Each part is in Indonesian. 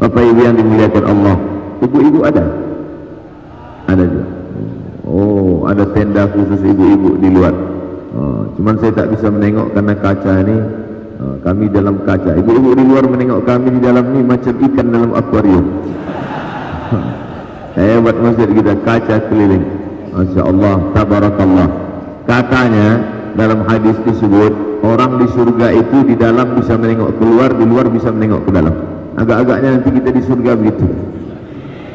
Bapak Ibu yang dimuliakan Allah, ibu-ibu ada? Ada juga. Oh, ada tenda khusus ibu-ibu di luar. Cuman saya tak bisa menengok karena kaca ini. Kami dalam kaca. Ibu-ibu di luar menengok kami di dalam ini macam ikan dalam akuarium. Hebat masjid kita, kaca keliling. Masya Allah, tabarakallah. Katanya dalam hadis disebut orang di surga itu di dalam bisa menengok keluar, di luar bisa menengok ke dalam. Agak-agaknya nanti kita di surga begitu.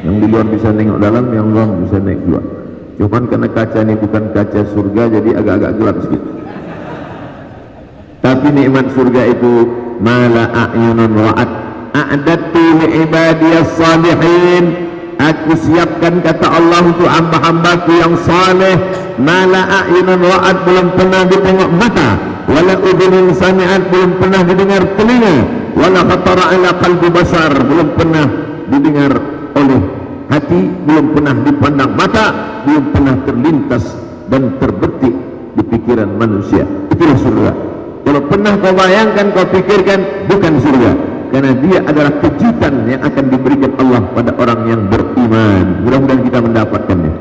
Yang di luar bisa nengok dalam, yang luar bisa naik keluar. Cuman karena kaca ini bukan kaca surga, jadi agak-agak gelap sedikit. Tapi nikmat surga itu mala a'yunun ra'at a'dadtu li'ibadiyas salihin. Aku siapkan, kata Allah, untuk hamba-hambaku yang saleh, mala a'yunun ra'at, belum pernah ditengok mata, wala udhunun sami'at, belum pernah didengar telinga, wala khatara ala qalbi basar, belum pernah didengar oleh hati, belum pernah dipandang mata, belum pernah terlintas dan terbetik di pikiran manusia. Itulah surga. Kalau pernah kau bayangkan, kau pikirkan, bukan surga, karena dia adalah kejutan yang akan diberikan Allah pada orang yang beriman. Mudah-mudahan kita mendapatkannya.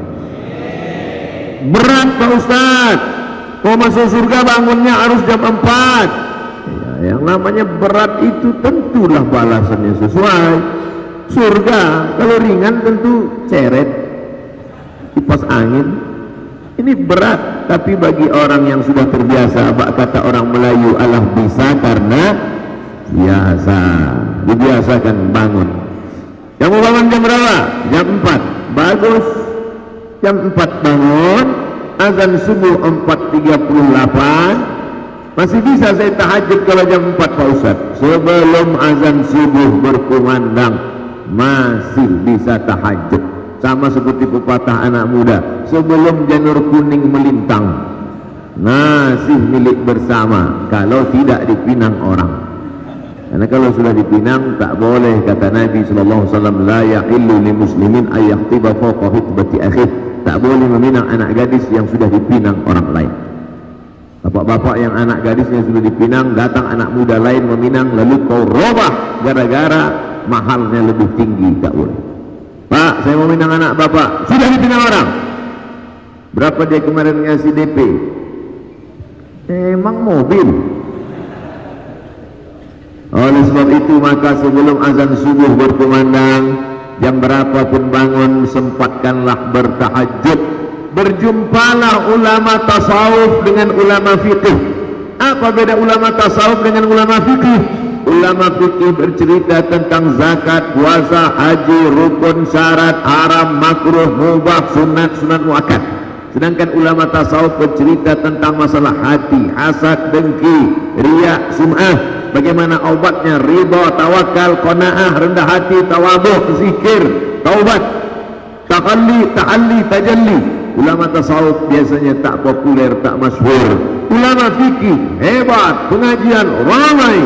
Berat Pak Ustaz, kau masuk surga bangunnya harus jam 4 ya, yang namanya berat itu tentulah balasannya sesuai. Surga kalau ringan tentu ceret, kipas angin. Ini berat, tapi bagi orang yang sudah terbiasa, kata orang Melayu, Allah bisa karena biasa. Dibiasakan bangun. Kamu bangun jam berapa? Jam 4. Bagus. Jam 4 bangun, azan subuh 4.38. Masih bisa saya tahajud kalau jam 4 Pak Ustaz. Sebelum azan subuh berkumandang masih bisa tahajud. Sama seperti pepatah anak muda, sebelum janur kuning melintang masih milik bersama, kalau tidak dipinang orang. Karena kalau sudah dipinang tak boleh, kata Nabi SAW, la yahillu li muslimin ayyaktiba fawqa hitbati akhih. Tak boleh meminang anak gadis yang sudah dipinang orang lain. Bapak-bapak yang anak gadisnya sudah dipinang, datang anak muda lain meminang, lalu kau robah gara-gara mahalnya lebih tinggi, tak boleh. Pak, saya mau minang anak bapak, sudah dipinang orang. Berapa dia kemarin ngasih DP? Emang mobil. Oleh sebab itu, maka sebelum azan subuh berkumandang, jam berapapun bangun, sempatkanlah bertahajud. Berjumpalah ulama tasawuf dengan ulama fikih. Apa beda ulama tasawuf dengan ulama fikih? Ulama fikih bercerita tentang zakat, puasa, haji, rukun, syarat, haram, makruh, mubah, sunat, sunat muakkad. Sedangkan ulama tasawuf bercerita tentang masalah hati, hasad, dengki, riya, sum'ah, bagaimana obatnya, ridha, tawakal, qanaah, rendah hati, tawadhu, zikir, taubat, ta'alli, tajalli. Ulama tasawuf biasanya tak populer, tak masyhur. Ulama fikih hebat, pengajian ramai.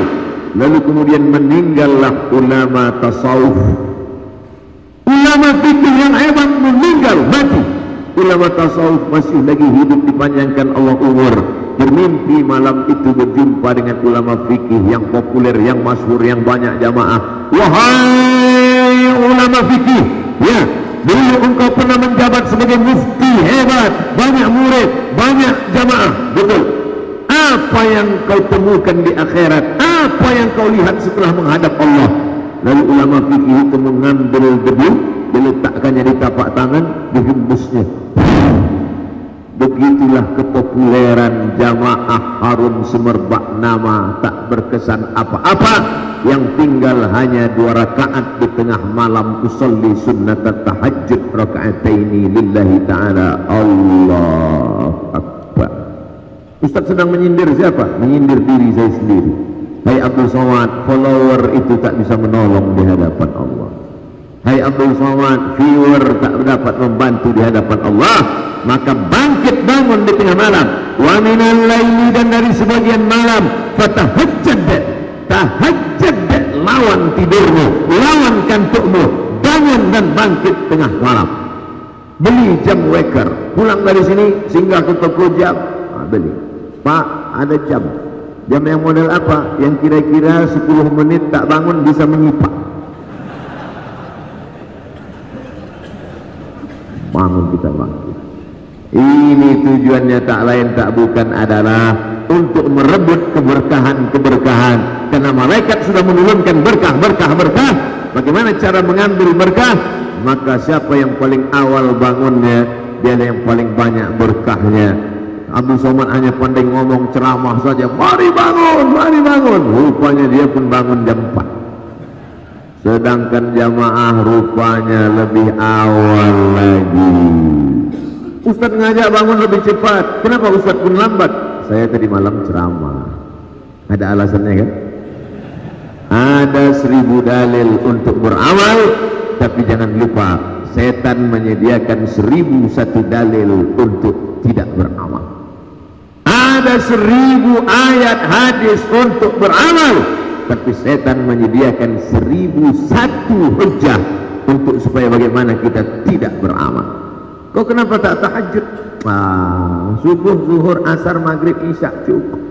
Lalu kemudian meninggallah ulama tasawuf. Ulama fikih yang hebat meninggal, mati. Ulama tasawuf masih lagi hidup, dipanjangkan Allah umur, bermimpi malam itu berjumpa dengan ulama fikih yang populer, yang masyhur, yang banyak jamaah. Wahai ulama fikih, ya, dulu engkau pernah menjabat sebagai mufti hebat, banyak murid, banyak jamaah, betul. Apa yang kau temukan di akhirat? Apa yang kau lihat setelah menghadap Allah? Lalu ulama fikih itu mengambil debu, diletakkannya di tapak tangan, dihembusnya. Begitulah kepopuleran jamaah harum semerbak nama, tak berkesan apa-apa. Yang tinggal hanya 2 rakaat di tengah malam, usolli sunnat tahajud raka'ataini lillahi ta'ala. Allahu Akbar. Ustaz sedang menyindir siapa? Menyindir diri saya sendiri. Hai Abdul Somad, follower itu tak bisa menolong di hadapan Allah. Hai Abdul Somad, viewer tak dapat membantu di hadapan Allah. Maka bangkit bangun di tengah malam, wa minal laili, dan dari sebagian malam, fatahajjad, tahajjad, lawan tidurmu, lawan kantukmu, bangun dan bangkit tengah malam. Beli jam waker, pulang dari sini singgah ke toko jam, beli. Pak, ada jam yang model apa? Yang kira-kira 10 menit tak bangun bisa menyipak. bangun kita bangkit. Ini tujuannya tak lain tak bukan adalah untuk merebut keberkahan-keberkahan, karena malaikat sudah menurunkan berkah. Bagaimana cara mengambil berkah? Maka siapa yang paling awal bangunnya, dia yang paling banyak berkahnya. Abdul Somad hanya pandai ngomong ceramah saja, mari bangun. Rupanya dia pun bangun jam 4. Sedangkan jamaah rupanya lebih awal lagi. Ustaz ngajak bangun lebih cepat. Kenapa Ustaz pun lambat? Saya tadi malam ceramah. Ada alasannya kan? Ada 1000 dalil untuk beramal, tapi jangan lupa setan menyediakan 1001 dalil untuk tidak beramal. Ada 1000 ayat hadis untuk beramal, tapi setan menyediakan 1001 hujah untuk supaya bagaimana kita tidak beramal. Kau kenapa tak tahajud? Subuh, zuhur, asar, maghrib, isya cukup.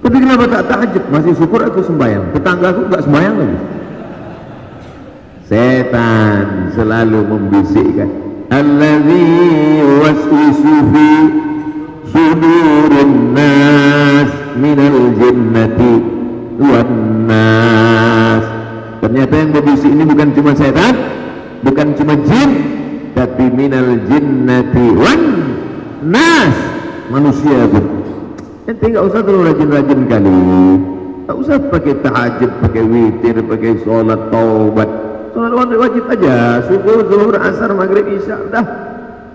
Tapi kenapa tak tahajud? Masih syukur aku sembahyang, tetanggaku enggak sembahyang lagi. Setan selalu membisikkan, allazi waswisu fi sudurin nas minal jinnati wan nas. Ternyata yang berbisik ini bukan cuma setan, bukan cuma jin, tapi minal jinnati wan nas, manusia pun. Ente enggak usah terlalu rajin-rajin kali, enggak usah pakai tahajud, pakai witir, pakai sholat taubat. Sholat wajib aja, subuh, zuhur, asar, maghrib, isya, dah.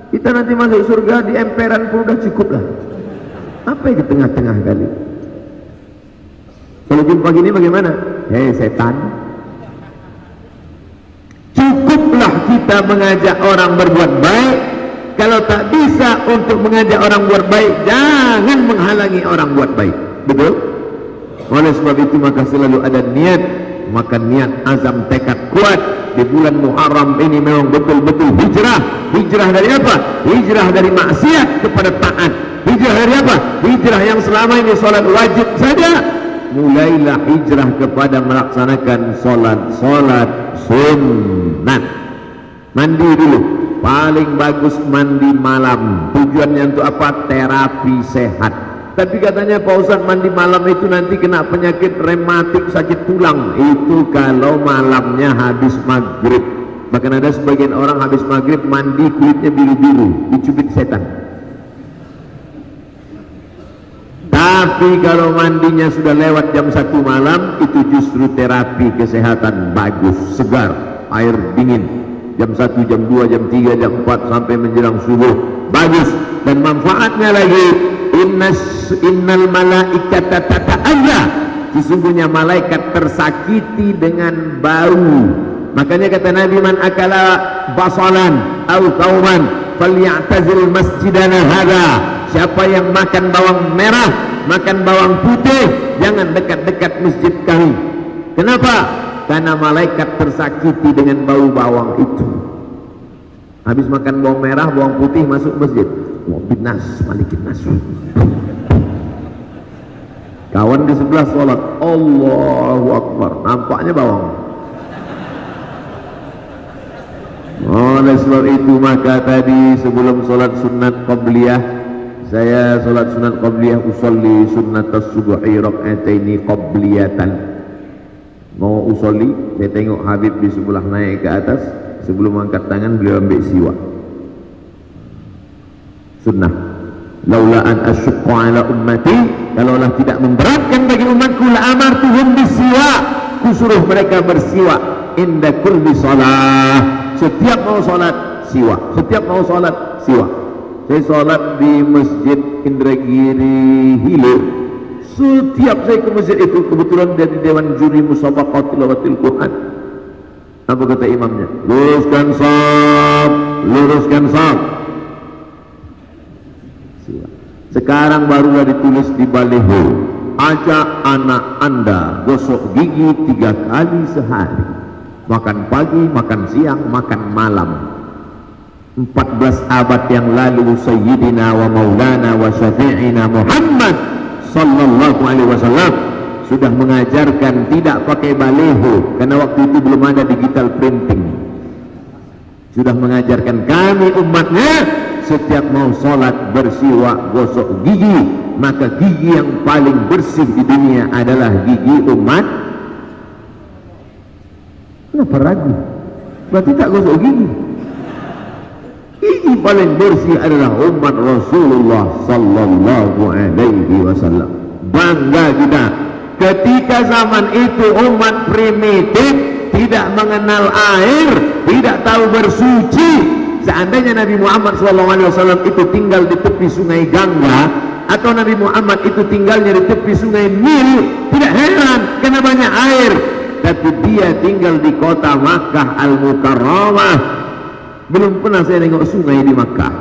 Kita nanti masuk surga di emperan pun udah cukup lah. Apa yang di tengah-tengah kali? Kalau jumpa gini bagaimana? Hei setan, cukuplah kita mengajak orang berbuat baik. Kalau tak bisa untuk mengajak orang buat baik, jangan menghalangi orang buat baik. Betul? Oleh sebab itu maka selalu ada niat. Maka niat, azam, tekad kuat di bulan Muharram ini memang betul-betul hijrah. Hijrah dari apa? Hijrah dari maksiat kepada taat. Hijrah dari apa? Hijrah yang selama ini solat wajib saja, mulailah hijrah kepada melaksanakan solat sunat. Mandi dulu, paling bagus mandi malam. Tujuannya untuk apa? Terapi sehat. Tapi katanya Pak Ustaz, mandi malam itu nanti kena penyakit rematik, sakit tulang. Itu kalau malamnya habis maghrib. Bahkan ada sebagian orang habis maghrib mandi kulitnya biru-biru, dicubit setan. Tapi kalau mandinya sudah lewat jam 1 malam, itu justru terapi kesehatan, bagus, segar, air dingin. Jam 1, jam 2, jam 3, jam 4 sampai menjelang subuh, bagus. Dan manfaatnya lagi, innal malaikata tata'azza, sesungguhnya malaikat tersakiti dengan bau. Makanya kata Nabi, man akala basalan au qauman falyatazil masjidana hadha. Siapa yang makan bawang merah, makan bawang putih, jangan dekat-dekat masjid kami. Kenapa? Karena malaikat tersakiti dengan bau bawang itu. Habis makan bawang merah, bawang putih, masuk masjid, binas, malikin nas. Kawan di sebelah sholat, Allahu Akbar, nampaknya bawang. Oleh sebab itu maka tadi sebelum sholat sunat qabliyah, saya sholat sunat qabliyah, usolli sunat as-subuhi rak'ataini qabliyatan. Mau usolli, saya tengok Habib di sebelah naik ke atas, sebelum angkat tangan beliau ambil siwak. Sunnah. Laula an asyqa ala ummati, kalaulah tidak memberatkan bagi umatku, la amartuhum bisiwak, kusuruh mereka bersiwak inda kulli shalah. Setiap mau salat siwak, setiap mau salat siwak. Saya salat di Masjid Indragiri Hilir. Setiap saya ke masjid itu, kebetulan dari Dewan Juri Musabaqat Tilawatil Quran. Apa kata imamnya? Luruskan shaf, luruskan shaf. Sekarang barulah ditulis di baliho, ajak anak anda gosok gigi 3 kali sehari, makan pagi, makan siang, makan malam. 14 abad yang lalu Sayyidina wa Maulana wa Syafi'ina Muhammad sallallahu alaihi wasallam sudah mengajarkan tidak pakai baliho, karena waktu itu belum ada digital printing. sudah mengajarkan kami umatnya setiap mau sholat bersiwak gosok gigi, maka gigi yang paling bersih di dunia adalah gigi umat. Kenapa ragu? Berarti tak gosok gigi. Gigi paling bersih adalah umat Rasulullah sallallahu alaihi wasallam. Bangga kita ketika zaman itu umat primitif, tidak mengenal air, tidak tahu bersuci. Seandainya Nabi Muhammad SAW itu tinggal di tepi sungai Gangga, atau Nabi Muhammad itu tinggalnya di tepi sungai Nil, tidak heran karena banyak air. Tapi dia tinggal di kota Makkah Al-Mukarramah, belum pernah saya tengok sungai di Makkah.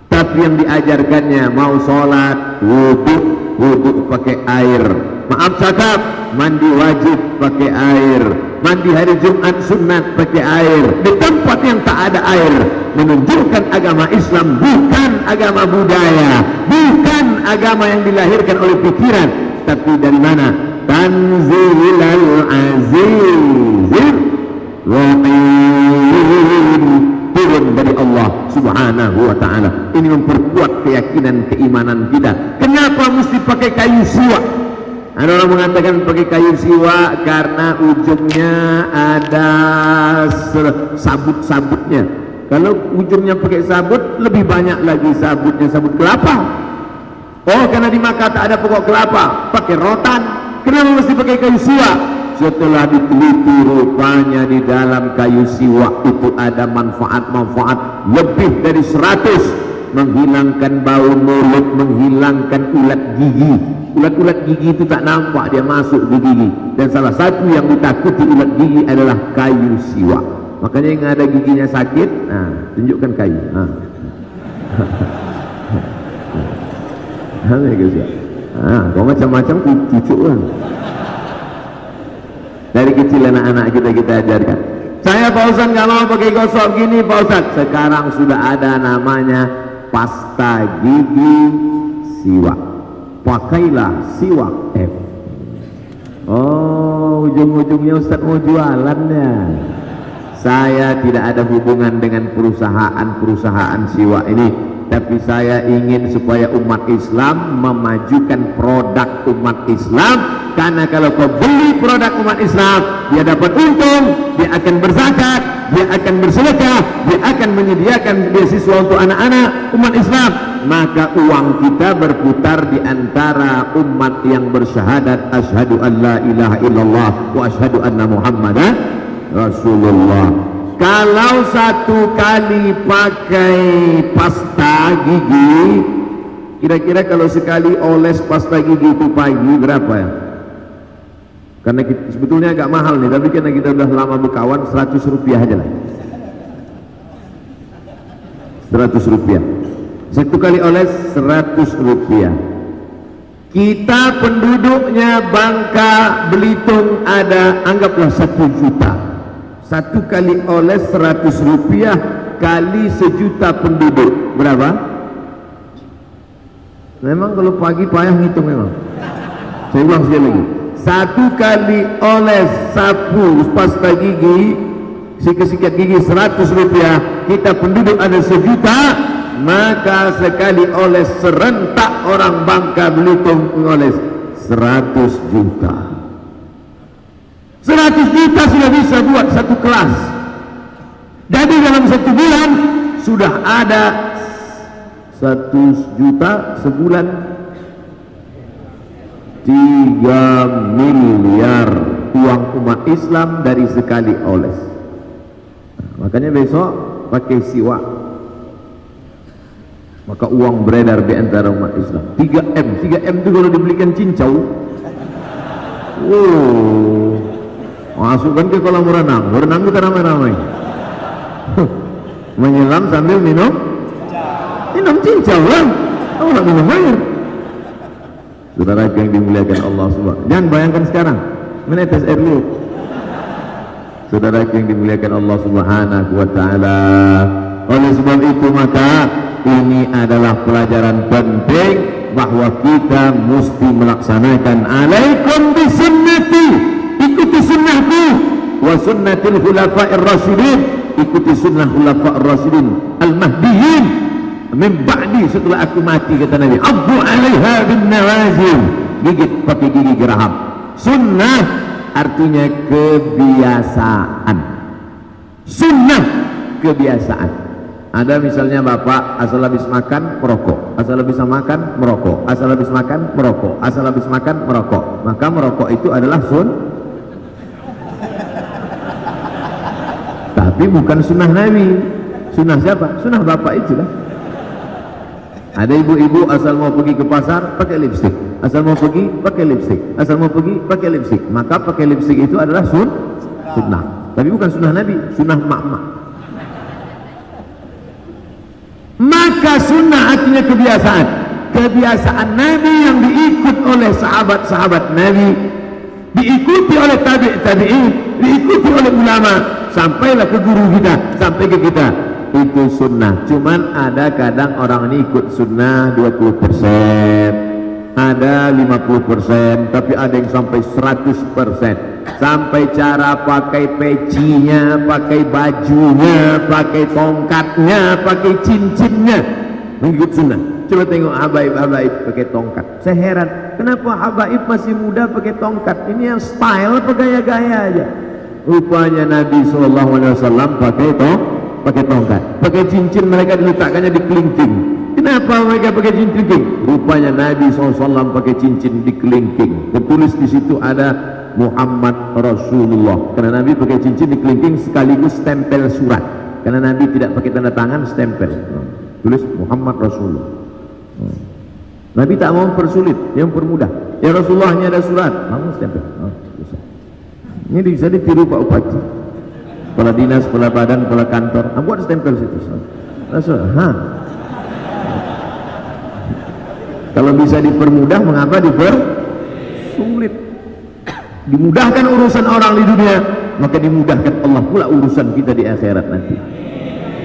Tapi yang diajarkannya mau sholat wudhu pakai air, maaf cakap, mandi wajib pakai air, mandi hari Jumat sunat pakai air, di tempat yang tak ada air. Menunjukkan agama Islam bukan agama budaya, bukan agama yang dilahirkan oleh pikiran, tapi dari mana? Tanzilal azizir rahim, turun dari Allah subhanahu wa ta'ala. Ini memperkuat keyakinan keimanan kita. Kenapa mesti pakai kayu siwak? Ada orang mengatakan pakai kayu siwak karena ujungnya ada sabut-sabutnya. Kalau ujungnya pakai sabut, lebih banyak lagi sabutnya, sabut kelapa. Oh, karena di Makkah tak ada pokok kelapa, pakai rotan. Kenapa mesti pakai kayu siwak? Setelah diteliti, rupanya di dalam kayu siwak itu ada manfaat-manfaat lebih dari 100. Menghilangkan bau mulut, menghilangkan ulat gigi. Ulat-ulat gigi itu tak nampak, dia masuk di gigi. Dan salah satu yang ditakuti ulat gigi adalah kayu siwak. Makanya yang ada giginya sakit, nah, tunjukkan kayu. Kau macam-macam cucuk kan. Dari kecil anak-anak kita ajarkan. Saya Pak Ustaz nggak mau pakai gosok gini Pak Ustaz. Sekarang sudah ada namanya pasta gigi siwak. Pakailah siwak F. Oh, ujung-ujungnya Ustaz mau jualannya. Saya tidak ada hubungan dengan perusahaan-perusahaan siwak ini, tapi saya ingin supaya umat Islam memajukan produk umat Islam. Karena kalau kau beli produk umat Islam, dia dapat untung, dia akan berzakat, dia akan bersedekah, dia akan menyediakan beasiswa untuk anak-anak umat Islam. Maka uang kita berputar di antara umat yang bersyahadat asyhadu an la ilaha illallah wa asyhadu anna muhammadan Rasulullah. Kalau satu kali pakai pasta gigi, kira-kira kalau sekali oles pasta gigi itu pagi berapa ya? Karena kita, sebetulnya agak mahal nih, tapi karena kita udah lama berkawan, 100 rupiah aja lah. 100 rupiah. Satu kali oles 100 rupiah. Kita penduduknya Bangka Belitung ada, anggaplah 1 juta. Satu kali oles 100 rupiah kali 1 juta penduduk berapa? Memang kalau pagi payah ngitung memang. Saya ulang sekali lagi. Satu kali oles sapu pasta gigi, sikat-sikat gigi 100 rupiah, kita penduduk ada 1 juta, maka sekali oles serentak orang Bangka Belitung mengoles 100 juta. 100 juta sudah bisa buat satu kelas. Jadi dalam 1 bulan sudah ada 1 juta sebulan 3 miliar uang umat Islam dari sekali oles. Makanya besok pakai siwak, maka uang beredar di antara umat Islam. 3M itu kalau dibelikan cincau, masukkan ke kolam renang kita ramai-ramai. Menyelam sambil minum cincau lah. Orang minum air. Saudara yang dimuliakan Allah Subhanahu. Jangan bayangkan sekarang menetes air dulu. Saudara yang dimuliakan Allah Subhanahu wa ta'ala. Oleh sebab itu maka ini adalah pelajaran penting bahwa kita mesti melaksanakan alaikum bisunnati, ikuti sunnahku wa sunnatil khulafa'ir rasyidin ikuti sunnah khulafa ar-rasyidin al-mahdiyyin min ba'di, setelah aku mati, kata Nabi, abdu 'alaiha bin nawazil, gigit pakai gigi geraham. Sunnah artinya kebiasaan. Sunnah kebiasaan. Ada misalnya bapak asal habis makan merokok, asal habis makan merokok, asal habis makan merokok, asal habis makan merokok, maka merokok itu adalah tapi bukan sunnah Nabi. Sunnah siapa? Sunnah bapak itu lah. Ada ibu-ibu asal mau pergi ke pasar pakai lipstik, asal mau pergi pakai lipstik, asal mau pergi pakai lipstik, maka pakai lipstik itu adalah sunnah, tapi bukan sunnah Nabi, sunnah mak-mak. Maka sunnah artinya kebiasaan. Kebiasaan Nabi yang diikut oleh sahabat-sahabat Nabi, diikuti oleh tabi'in, diikuti oleh ulama, sampailah ke guru kita, sampai ke kita. Itu sunnah. Cuman ada kadang orang ini ikut sunnah 20%, ada 50%, tapi ada yang sampai 100%. Sampai cara pakai pecinya, pakai bajunya, pakai tongkatnya, pakai cincinnya, mengikut sunnah. Coba tengok habaib-habaib pakai tongkat. Saya heran, kenapa habaib masih muda pakai tongkat? Ini yang style apa gaya-gaya aja? Rupanya Nabi SAW pakai tongkat, pakai cincin, mereka diletakkannya di kelingking. Kenapa mereka pakai cincin? Rupanya Nabi SAW pakai cincin di kelingking. Tertulis di situ ada Muhammad Rasulullah, karena Nabi pakai cincin di kelingking sekaligus stempel surat, karena Nabi tidak pakai tanda tangan, stempel, tulis Muhammad Rasulullah. Nabi tak mau mempersulit, yang permudah. Ya Rasulullah, hanya ada surat, mau stempel. Ini bisa ditiru Pak Bupati, kepala dinas, kepala badan, kepala kantor, buat stempel situ. Kalau bisa dipermudah, mengapa dipersulit? Dimudahkan urusan orang di dunia, maka dimudahkan Allah pula urusan kita di akhirat nanti.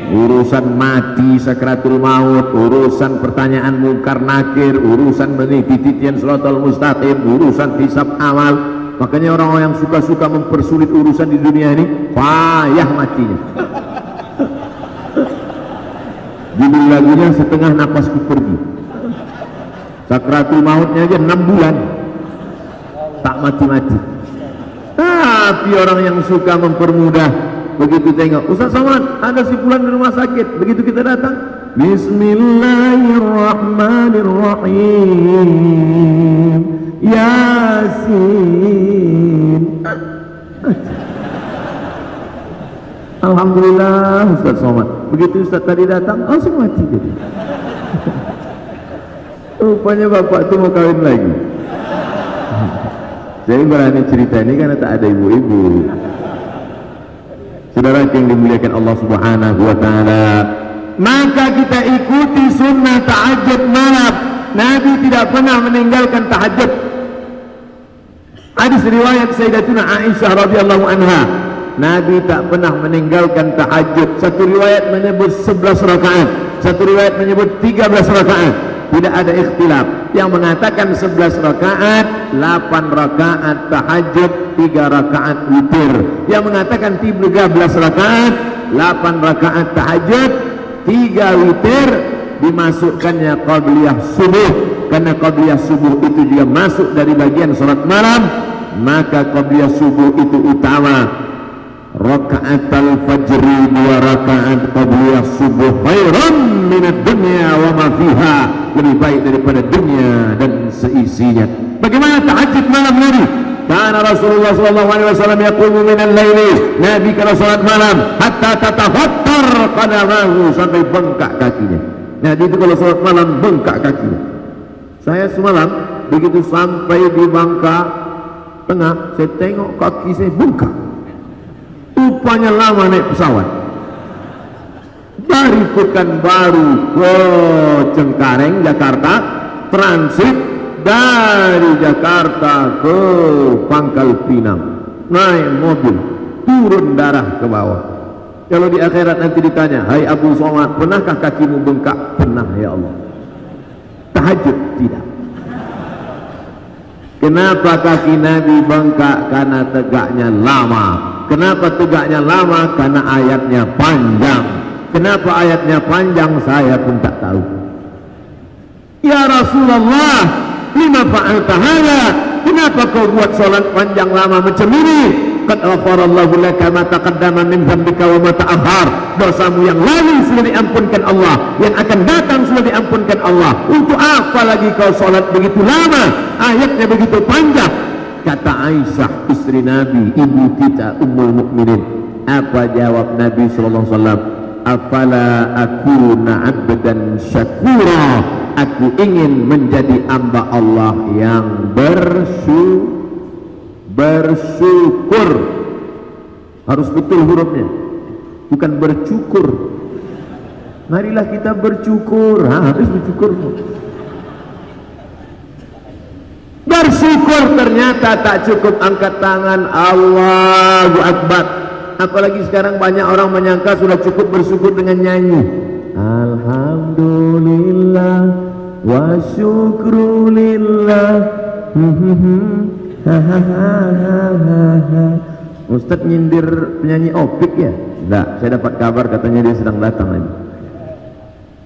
Urusan mati, sakratul maut, urusan pertanyaan mungkar nakir, urusan meniti titian shiratal mustaqim, urusan hisab amal. Makanya orang-orang yang suka-suka mempersulit urusan di dunia ini payah matinya. Judul lagunya setengah napasku pergi. Sakratul mautnya aja 6 bulan tak mati-mati. Tapi orang yang suka mempermudah, begitu tengok Ustaz Somad ada si fulan di rumah sakit, begitu kita datang, Bismillahirrahmanirrahim, Yasin. Alhamdulillah Ustaz Somad. Begitu Ustaz tadi datang, langsung mati jadi. Rupanya bapak itu mau kawin lagi. Jadi berani cerita ini karena tak ada ibu-ibu. Saudara yang dimuliakan Allah Subhanahu wa taala, maka kita ikuti sunnah tahajud malam. Nabi tidak pernah meninggalkan tahajud. Hadis riwayat Sayyidatuna Aisyah radhiyallahu anha, Nabi tak pernah meninggalkan tahajud. Satu riwayat menyebut 11 rakaat, satu riwayat menyebut 13 rakaat. Tidak ada ikhtilaf. Yang mengatakan 11 rakaat, 8 rakaat tahajud, 3 rakaat witir. Yang mengatakan 13 rakaat, 8 rakaat tahajud, 3 witir, dimasukkannya qabliyah subuh. Karena qabliyah subuh itu juga masuk dari bagian salat malam, maka qabliyah subuh itu utama. Rakaat al-fajri 2 rakaat qabliyah subuh khairan minad dunya wa ma fiha, lebih baik daripada dunia dan seisinya. Bagaimana tahajud malam Nabi? Karena Rasulullah SAW yaqumu minal laili, Nabi kalau salat malam hatta tatafattar qadamahu, sampai bengkak kakinya. Nabi itu kalau salat malam bengkak kakinya. Saya semalam begitu sampai di Bangka Tengah, saya tengok kaki saya bengkak. Rupanya lama naik pesawat dari Pekanbaru ke Cengkareng, Jakarta, transit dari Jakarta ke Pangkal Pinang, naik mobil, turun darah ke bawah. Kalau di akhirat nanti ditanya, hai Abu Somad, pernahkah kakimu bengkak? Pernah ya Allah. Tahajud tidak. Kenapa kaki Nabi bengkak? Karena tegaknya lama. Kenapa tegaknya lama? Karena ayatnya panjang. Kenapa ayatnya panjang? Saya pun tak tahu. Ya Rasulullah, lima fa'alta hadza? Kenapa kau buat salat panjang lama macam ini? Qad ghafarallahu laka ma taqaddama min dzambika wa ma ta'akhkhar. Dosamu yang lalu sudah diampunkan Allah, yang akan datang sudah diampunkan Allah. Untuk apa lagi kau salat begitu lama? Ayatnya begitu panjang. Kata Aisyah, istri Nabi, ibu kita, Ummul Mukminin. Apa jawab Nabi sallallahu alaihi wasallam? Afala akuna 'abdan syakura. Aku ingin menjadi hamba Allah yang bersyukur. Harus betul hurufnya, bukan bercukur. Marilah kita bersyukur. Harus bersyukur. Bersyukur ternyata tak cukup angkat tangan Allahu Akbar. Apalagi sekarang banyak orang menyangka sudah cukup bersyukur dengan nyanyi. Alhamdulillah wa syukrulillah. Ustaz nyindir penyanyi opik ya? Enggak, saya dapat kabar katanya dia sedang datang lagi.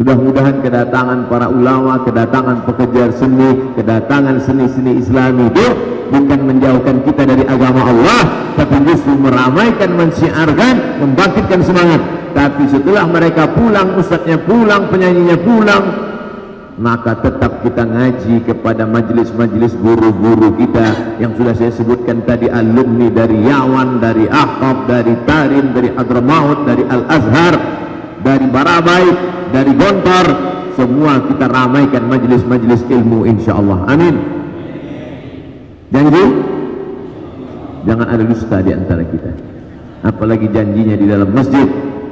Mudah-mudahan kedatangan para ulama, kedatangan pekerja seni, kedatangan seni-seni Islami itu bukan menjauhkan kita dari agama Allah, tapi justru meramaikan, mensiarkan, membangkitkan semangat. Tapi setelah mereka pulang, ustadznya pulang, penyanyinya pulang, maka tetap kita ngaji kepada majelis-majelis guru-guru kita yang sudah saya sebutkan tadi, alumni dari Yawan, dari Ahqaf, dari Tarim, dari Hadramaut, dari Al-Azhar, dari Barabait, dari Gontor. Semua kita ramaikan majelis-majelis ilmu insyaallah. Amin. Janji? Jangan ada dusta di antara kita, apalagi janjinya di dalam masjid.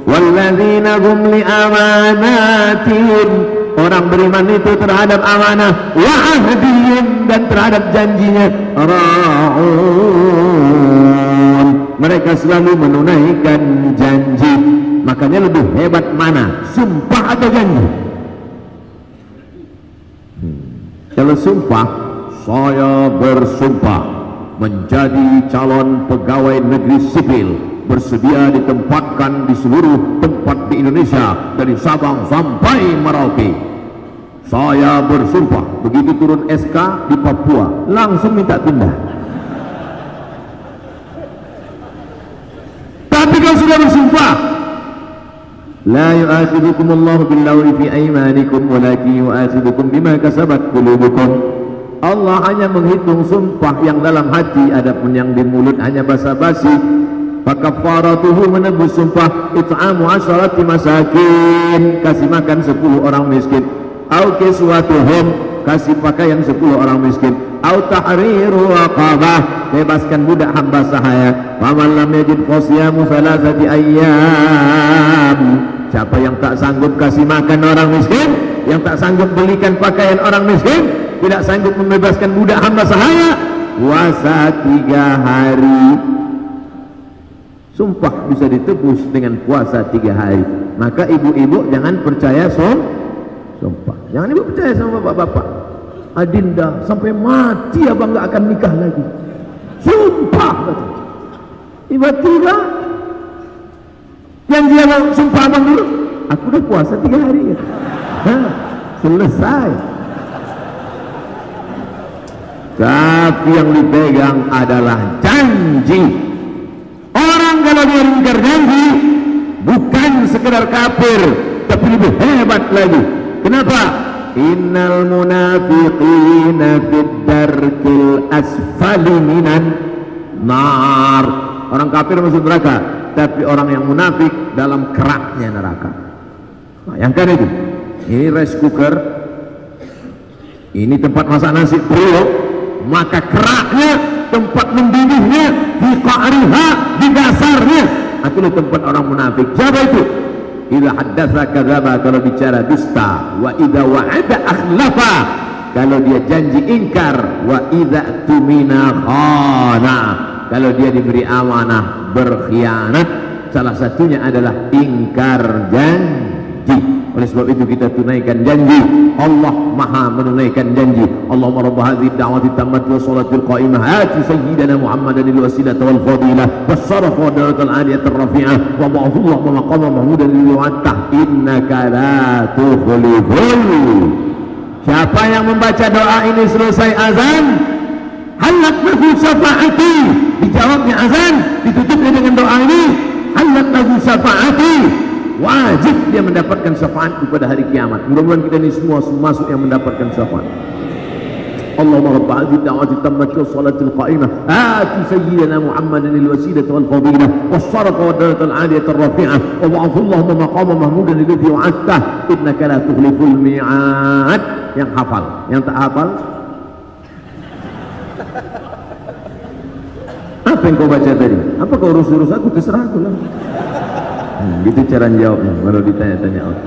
Walladzina hum li amanatihim, orang beriman itu terhadap amanah, wa ahdihim, dan terhadap janjinya, ra'un, mereka selalu menunaikan janji. Makanya lebih hebat mana, sumpah atau janji? Kalau sumpah, saya bersumpah menjadi calon pegawai negeri sipil, bersedia ditempatkan di seluruh tempat di Indonesia dari Sabang sampai Merauke. Saya bersumpah, begitu turun SK di Papua langsung minta pindah. Tapi kalau sudah bersumpah, la yu'akhidhukumullahu billaghwi fi aymanikum walakin yu'akhidhukum bima kasabat qulubukum. Allah hanya menghitung sumpah yang dalam hati, adapun yang di mulut hanya basa-basi. Fakafaratuhu, menebus sumpah, it'amu 'asharati masakin, kasih makan 10 orang miskin. Au kiswatuhum, kasih pakaian 10 orang miskin. Au tahriru raqabah, bebaskan budak hamba sahaya. Faman lam yajid fasiyamu thalathati ayyam. Siapa yang tak sanggup kasih makan orang miskin, yang tak sanggup belikan pakaian orang miskin, tidak sanggup membebaskan budak hamba sahaya, puasa 3 hari. Sumpah bisa ditebus dengan puasa 3 hari. Maka ibu-ibu jangan percaya sumpah. Jangan ibu percaya sama bapak-bapak. Adinda, sampai mati abang gak akan nikah lagi. Sumpah. Tiba-tiba yang dia mau sumpah abang dulu, aku udah puasa 3 hari. Selesai. Tapi yang dipegang adalah janji. Orang kalau dia ingkar janji, bukan sekedar kafir, tapi lebih hebat lagi. Kenapa? Innal munafiqina fid darkil asfali minan nar. Orang kafir masuk neraka, tapi orang yang munafik dalam keraknya neraka. Bayangkan itu. Ini rice cooker, ini tempat masak nasi priok, maka keraknya, tempat mendidihnya, di qa'riha, di dasarnya, itulah tempat orang munafik. Siapa itu? Idza haddatsa kadzaba, kalau bicara dusta. Wa idza wa'ada akhlafa, kalau dia janji ingkar. Wa idza tumina khana, kalau dia diberi amanah berkhianat. Salah satunya adalah ingkar janji. Oleh sebab itu kita tunaikan janji. Allah Maha menunaikan janji. Allahumma rabb hadhihi ad-da'wati tammati wa salatil qa'imah ati sayyidina Muhammadan al-wasilata wal fadilah was-sharaf wa darajatal 'aliyatir rafi'ah wa ba'athullah maqama mahmudan lil wa'tah innaka la tuflihul. Siapa yang membaca doa ini selesai azan, halat lahu syafaati, dijawabnya azan, ditutupnya dengan doa ini, halat lahu syafaati, wajib dia mendapatkan syafaat pada hari kiamat. Mudah-mudahan kita ini semua masuk yang mendapatkan syafaat. Allahumma rabb hadhihi ad-da'wati tammati was salatil qa'imah ati sayyidina Muhammadan al-wasilata wal fadilah was-sharafa wa darajatal 'aliyatir rafi'ah wa ba'athullahu maqama mahmudan alladhi wa'adtah innaka la tukhliful mi'ad. Yang hafal, yang tak hafal apa yang kau baca tadi? Apa kau urus-urus aku? Terserah aku lah. Gitu cara jawabnya kalau ditanya-tanya orang.